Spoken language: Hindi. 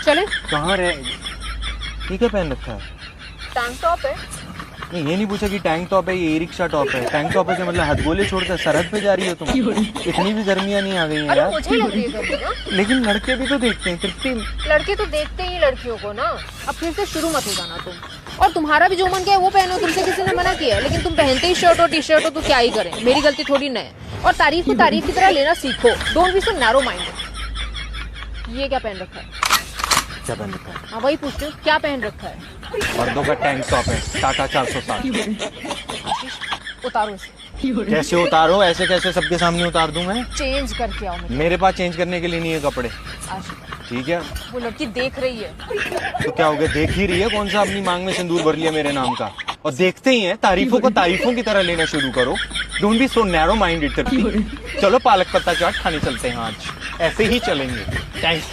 चले। कहाँ रहे? ये क्या पहन रखा है? टैंक टॉप है। नहीं, ये नहीं पूछा कि टैंक टॉप है, ये ई रिक्शा टॉप है। टैंक टॉप है क्या मतलब हथगोले छोड़कर सरहद पे जा रही हो तुम? इतनी भी गर्मियाँ नहीं आ गई हैं अरे यार। मुझे लग रही है गर्मी ना। लेकिन लड़के भी तो देखते हैं तृप्ति। लड़के तो देखते ही लड़कियों को ना। अब फिर से शुरू मत हो जाना तुम। और तुम्हारा भी जो मन किया है वो पहनो, तुमसे किसी ने मना किया है? लेकिन तुम पहनते ही शर्ट और टी शर्ट हो तो क्या ही करें, मेरी गलती थोड़ी न है। और तारीफ को तारीफ की तरह लेना सीखो, don't be so narrow minded. ये क्या पहन रखा है? क्या पहन रखा है? हाँ वही पूछते हो, क्या पहन रखा है? मर्दों का टैंक टॉप है, टाटा 460। उतारो इसे। कैसे उतारो? ऐसे कैसे सबके सामने उतार दूं मैं? चेंज करके आओ। मेरे पास चेंज करने के लिए नहीं है कपड़े। आशिका, ठीक है, वो लड़की देख रही है। तो क्या हो गया? देख ही रही है। कौन सा अपनी मांग में सिंदूर भर लिया मेरे नाम का? और देखते ही हैं, तारीफों को तारीफों की तरह लेना शुरू करो। Don't be so narrow minded Tripti. चलो पालक पत्ता चाट खाने चलते हैं आज, ऐसे ही चलेंगे। थैंक्स।